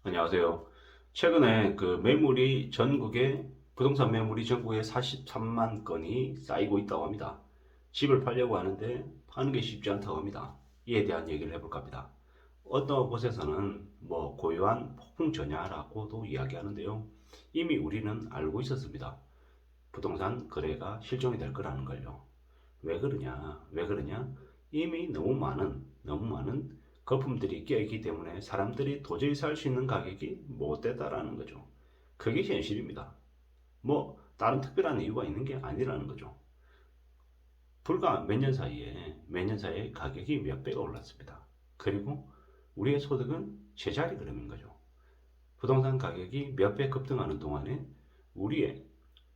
안녕하세요. 최근에 그 매물이 전국에 부동산 매물이 전국에 43만 건이 쌓이고 있다고 합니다. 집을 팔려고 하는데 파는 게 쉽지 않다고 합니다. 이에 대한 얘기를 해볼까 합니다. 어떤 곳에서는 뭐 고요한 폭풍 전야라고도 이야기하는데요. 이미 우리는 알고 있었습니다. 부동산 거래가 실종이 될 거라는 걸요. 왜 그러냐? 왜 그러냐? 이미 너무 많은 거품들이 껴있기 때문에 사람들이 도저히 살 수 있는 가격이 못 되다라는 거죠. 그게 현실입니다. 뭐 다른 특별한 이유가 있는 게 아니라는 거죠. 불과 몇 년 사이에 가격이 몇 배가 올랐습니다. 그리고 우리의 소득은 제자리 걸음인 거죠. 부동산 가격이 몇 배 급등하는 동안에 우리의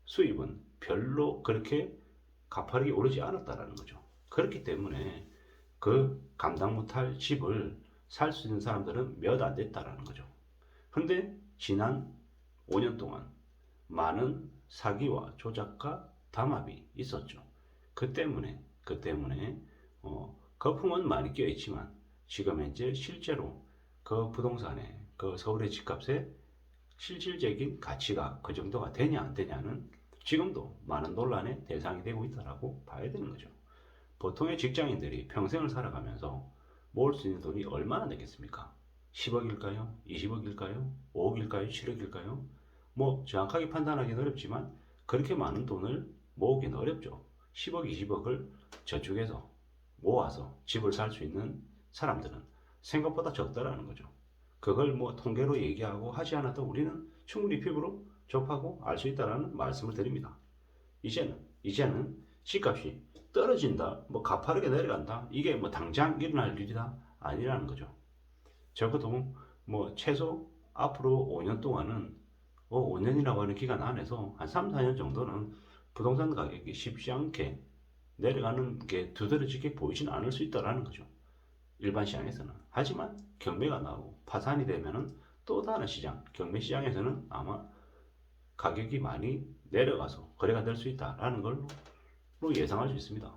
수입은 별로 그렇게 가파르게 오르지 않았다라는 거죠. 그렇기 때문에 그 감당 못할 집을 살 수 있는 사람들은 몇 안 됐다라는 거죠. 근데 지난 5년 동안 많은 사기와 조작과 담합이 있었죠. 그 때문에 거품은 많이 껴있지만 지금 현재 실제로 그 부동산의 그 서울의 집값의 실질적인 가치가 그 정도가 되냐 안 되냐는 지금도 많은 논란의 대상이 되고 있다라고 봐야 되는 거죠. 보통의 직장인들이 평생을 살아가면서 모을 수 있는 돈이 얼마나 되겠습니까? 10억일까요? 20억일까요? 5억일까요? 7억일까요? 뭐 정확하게 판단하기는 어렵지만 그렇게 많은 돈을 모으기는 어렵죠. 10억, 20억을 저축해서 모아서 집을 살 수 있는 사람들은 생각보다 적다라는 거죠. 그걸 뭐 통계로 얘기하고 하지 않아도 우리는 충분히 피부로 접하고 알 수 있다는 말씀을 드립니다. 이제는 집값이 떨어진다, 뭐 가파르게 내려간다, 이게 뭐 당장 일어날 일이다 아니라는 거죠. 적어도 뭐 최소 앞으로 5년 동안은 5년이라고 하는 기간 안에서 한 3, 4년 정도는 부동산 가격이 쉽지 않게 내려가는 게 두드러지게 보이진 않을 수 있다라는 거죠. 일반 시장에서는. 하지만 경매가 나오고 파산이 되면은 또 다른 시장, 경매 시장에서는 아마 가격이 많이 내려가서 거래가 될 수 있다라는 걸로 예상할 수 있습니다.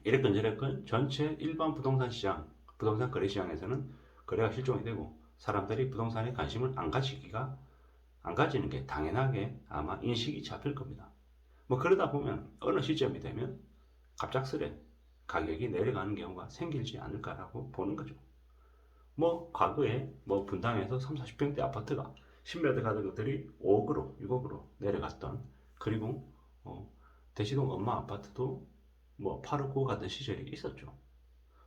이랬건 저랬건 전체 일반 부동산 시장, 부동산 거래 시장에서는 거래가 실종이 되고 사람들이 부동산에 관심을 안 가지는 게 당연하게 아마 인식이 잡힐 겁니다. 뭐 그러다 보면 어느 시점이 되면 갑작스레 가격이 내려가는 경우가 생기지 않을까라고 보는 거죠. 뭐 과거에 뭐 분당에서 3, 40평대 아파트가 10몇 대 가던 것들이 5억으로 6억으로 내려갔던, 그리고 대시동 엄마 아파트도 뭐 8억 9억 가던 시절이 있었죠.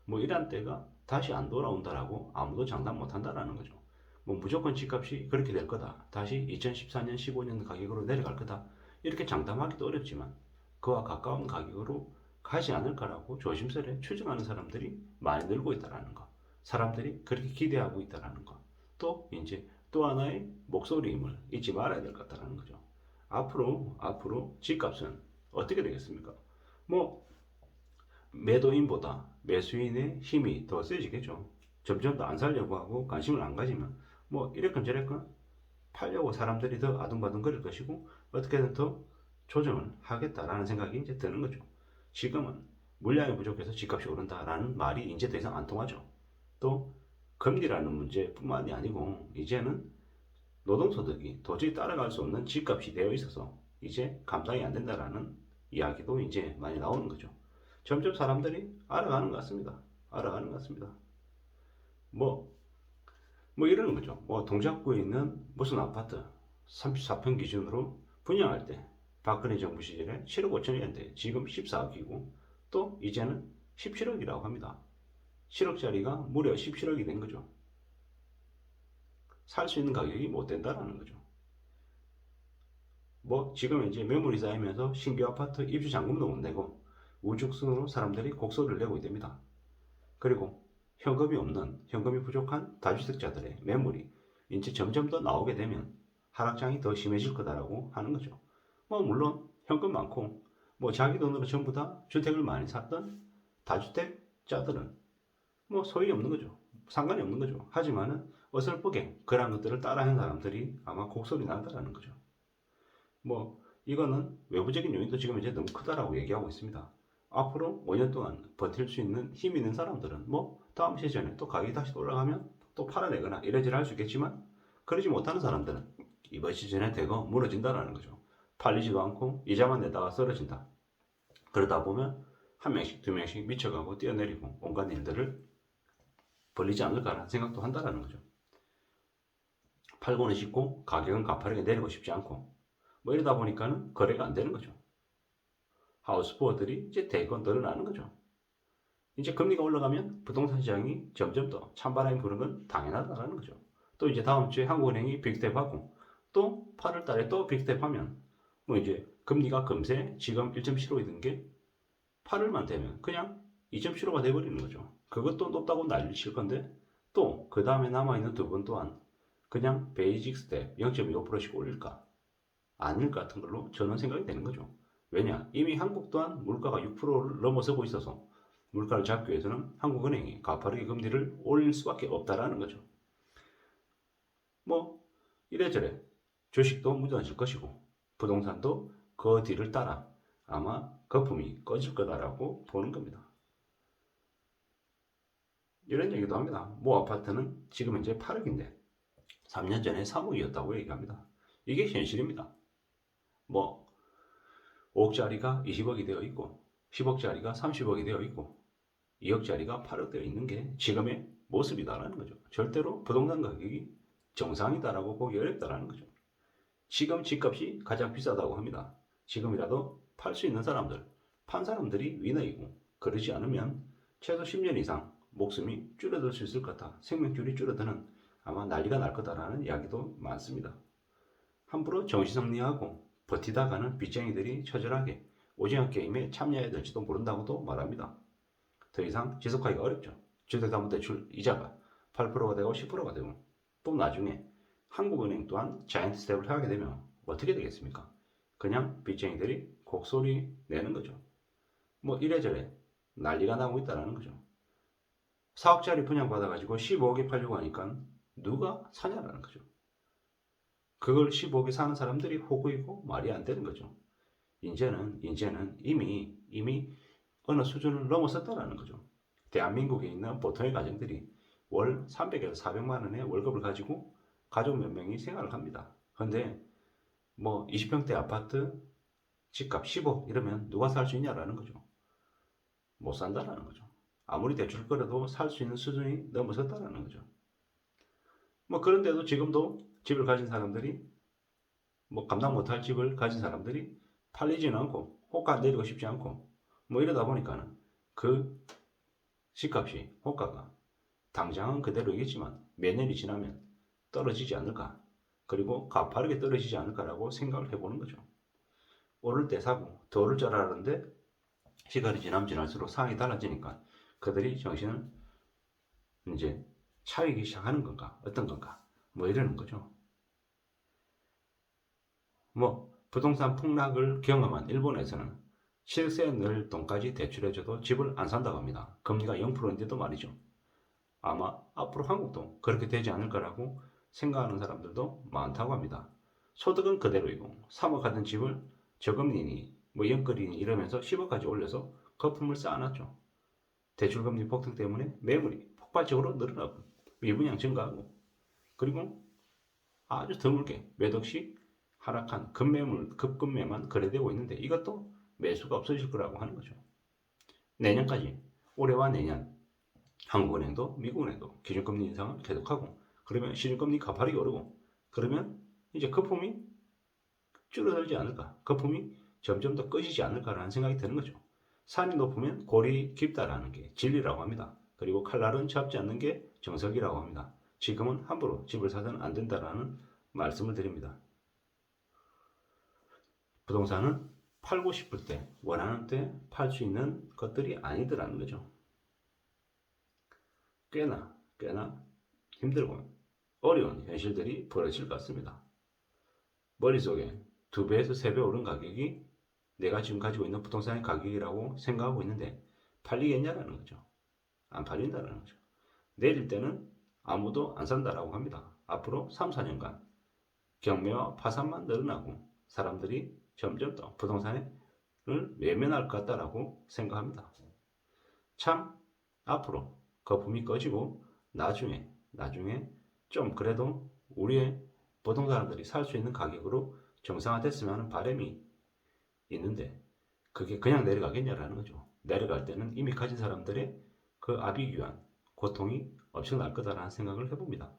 뭐 이런 때가 다시 안 돌아온다라고 아무도 장담 못 한다라는 거죠. 뭐 무조건 집값이 그렇게 될 거다, 다시 2014년 15년 가격으로 내려갈 거다, 이렇게 장담하기도 어렵지만 그와 가까운 가격으로 가지 않을까라고 조심스레 추정하는 사람들이 많이 늘고 있다라는 거, 사람들이 그렇게 기대하고 있다라는 거, 또 이제 또 하나의 목소리임을 잊지 말아야 될 것 같다는 거죠. 앞으로 집값은 어떻게 되겠습니까? 뭐 매도인보다 매수인의 힘이 더 세지겠죠. 점점 더 안 살려고 하고 관심을 안 가지면 뭐 이랬건 저랬건 팔려고 사람들이 더 아둥바둥 거릴 것이고 어떻게든 더 조정을 하겠다라는 생각이 이제 드는 거죠. 지금은 물량이 부족해서 집값이 오른다라는 말이 이제 더 이상 안 통하죠. 또 금리라는 문제뿐만이 아니고 이제는 노동소득이 도저히 따라갈 수 없는 집값이 되어 있어서 이제 감당이 안 된다라는 이야기도 이제 많이 나오는 거죠. 점점 사람들이 알아가는 것 같습니다. 알아가는 것 같습니다. 뭐, 뭐 이러는 거죠. 뭐 동작구에 있는 무슨 아파트 34평 기준으로 분양할 때 박근혜 정부 시절에 7억 5천이었는데 지금 14억이고 또 이제는 17억이라고 합니다. 7억짜리가 무려 17억이 된 거죠. 살 수 있는 가격이 못 된다라는 거죠. 뭐 지금 이제 매물이 쌓이면서 신규 아파트 입주 잔금도 못 내고 우죽순으로 사람들이 곡소리를 내고 있답니다. 그리고 현금이 부족한 다주택자들의 매물이 이제 점점 더 나오게 되면 하락장이 더 심해질 거다라고 하는 거죠. 뭐 물론 현금 많고 뭐 자기 돈으로 전부 다 주택을 많이 샀던 다주택자들은 뭐 소용이 없는 거죠. 상관이 없는 거죠. 하지만은 어설프게 그런 것들을 따라하는 사람들이 아마 곡소리 난다라는 거죠. 뭐 이거는 외부적인 요인도 지금 이제 너무 크다라고 얘기하고 있습니다. 앞으로 5년 동안 버틸 수 있는 힘 있는 사람들은 뭐 다음 시즌에 또 가격이 다시 올라가면 또 팔아내거나 이래저래 할 수 있겠지만 그러지 못하는 사람들은 이번 시즌에 대거 무너진다라는 거죠. 팔리지도 않고 이자만 내다가 쓰러진다. 그러다 보면 한 명씩 두 명씩 미쳐가고 뛰어내리고 온갖 일들을 벌리지 않을까라는 생각도 한다라는 거죠. 팔고는 싶고 가격은 가파르게 내리고 싶지 않고 뭐 이러다 보니까는 거래가 안 되는 거죠. 하우스포어들이 이제 대거 늘어나는 거죠. 이제 금리가 올라가면 부동산 시장이 점점 더 찬바람이 부는 건 당연하다는 거죠. 또 이제 다음 주에 한국은행이 빅스텝하고 또 8월 달에 또 빅스텝하면 뭐 이제 금리가 금세 지금 1.75이던 게 8월만 되면 그냥 2.75가 돼버리는 거죠. 그것도 높다고 난리 칠 건데 또 그 다음에 남아있는 두 번 또한 그냥 베이직 스텝 0.25%씩 올릴까 아닐 것 같은 걸로 저는 생각이 되는 거죠. 왜냐? 이미 한국 또한 물가가 6%를 넘어서고 있어서 물가를 잡기 위해서는 한국은행이 가파르게 금리를 올릴 수밖에 없다라는 거죠. 뭐 이래저래 주식도 무너질 것이고 부동산도 그 뒤를 따라 아마 거품이 꺼질 거다라고 보는 겁니다. 이런 얘기도 합니다. 모 아파트는 지금 현재 8억인데 3년 전에 3억이었다고 얘기합니다. 이게 현실입니다. 뭐 5억짜리가 20억이 되어 있고 10억짜리가 30억이 되어 있고 2억짜리가 8억 되어 있는 게 지금의 모습이다라는 거죠. 절대로 부동산 가격이 정상이다라고 보기 어렵다라는 거죠. 지금 집값이 가장 비싸다고 합니다. 지금이라도 팔 수 있는 사람들, 판 사람들이 위너이고 그러지 않으면 최소 10년 이상 목숨이 줄어들 수 있을 것 같아. 생명줄이 줄어드는 아마 난리가 날 거다라는 이야기도 많습니다. 함부로 정신정리하고 버티다가는 빚쟁이들이 처절하게 오징어 게임에 참여해야 될지도 모른다고도 말합니다. 더 이상 지속하기가 어렵죠. 주택담보대출 이자가 8%가 되고 10%가 되고 또 나중에 한국은행 또한 자이언트 스텝을 하게 되면 어떻게 되겠습니까? 그냥 빚쟁이들이 곡소리 내는 거죠. 뭐 이래저래 난리가 나고 있다는 거죠. 4억짜리 분양받아가지고 15억에 팔려고 하니까 누가 사냐라는 거죠. 그걸 15억에 사는 사람들이 호구이고 말이 안 되는 거죠. 이제는 이미 어느 수준을 넘어섰다라는 거죠. 대한민국에 있는 보통의 가정들이 월 300에서 400만 원의 월급을 가지고 가족 몇 명이 생활을 합니다. 근데 뭐 20평대 아파트 집값 10억 이러면 누가 살 수 있냐라는 거죠. 못 산다라는 거죠. 아무리 대출 끌어도 살 수 있는 수준이 넘어섰다라는 거죠. 뭐 그런데도 지금도 집을 가진 사람들이 뭐 감당 못할 집을 가진 사람들이 팔리지는 않고 호가 내리고 싶지 않고 뭐 이러다 보니까는 그 집값이 호가가 당장은 그대로이겠지만 몇 년이 지나면 떨어지지 않을까 그리고 가파르게 떨어지지 않을까라고 생각을 해보는 거죠. 오를 때 사고 더 오를 줄 알았는데 시간이 지날수록 상황이 달라지니까 그들이 정신을 이제 차리기 시작하는 건가 어떤 건가 뭐 이러는 거죠. 뭐 부동산 폭락을 경험한 일본에서는 실세 늘 돈까지 대출해줘도 집을 안 산다고 합니다. 금리가 0%인데도 말이죠. 아마 앞으로 한국도 그렇게 되지 않을 거라고 생각하는 사람들도 많다고 합니다. 소득은 그대로이고 3억 하던 집을 저금리니 뭐 연끌이니 이러면서 10억까지 올려서 거품을 쌓아놨죠. 대출금리 폭등 때문에 매물이 폭발적으로 늘어나고 미분양 증가하고 그리고 아주 드물게 몇 억씩 하락한 급매물, 급급매만 거래되고 있는데 이것도 매수가 없어질 거라고 하는 거죠. 내년까지 올해와 내년 한국은행도 미국은행도 기준금리 인상을 계속하고 그러면 시중금리 가파르게 오르고 그러면 이제 거품이 줄어들지 않을까 거품이 점점 더 꺼지지 않을까라는 생각이 드는 거죠. 산이 높으면 골이 깊다라는 게 진리라고 합니다. 그리고 칼날은 잡지 않는 게 정석이라고 합니다. 지금은 함부로 집을 사서는 안 된다라는 말씀을 드립니다. 부동산은 팔고 싶을 때 원하는 때 팔 수 있는 것들이 아니더라는 거죠. 꽤나 힘들고 어려운 현실들이 벌어질 것 같습니다. 머릿속에 2배에서 3배 오른 가격이 내가 지금 가지고 있는 부동산의 가격이라고 생각하고 있는데 팔리겠냐라는 거죠. 안 팔린다는 거죠. 내릴 때는 아무도 안 산다라고 합니다. 앞으로 3, 4년간 경매와 파산만 늘어나고 사람들이 점점 더 부동산을 외면할 것 같다라고 생각합니다. 참 앞으로 거품이 꺼지고 나중에 좀 그래도 우리의 보통 사람들이 살 수 있는 가격으로 정상화됐으면 하는 바람이 있는데 그게 그냥 내려가겠냐라는 거죠. 내려갈 때는 이미 가진 사람들의 그 아비규환, 고통이 엄청날 거다라는 생각을 해봅니다.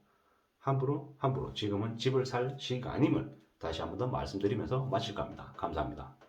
함부로 지금은 집을 살 시기가 아님을 다시 한 번 더 말씀드리면서 마칠까 합니다. 감사합니다.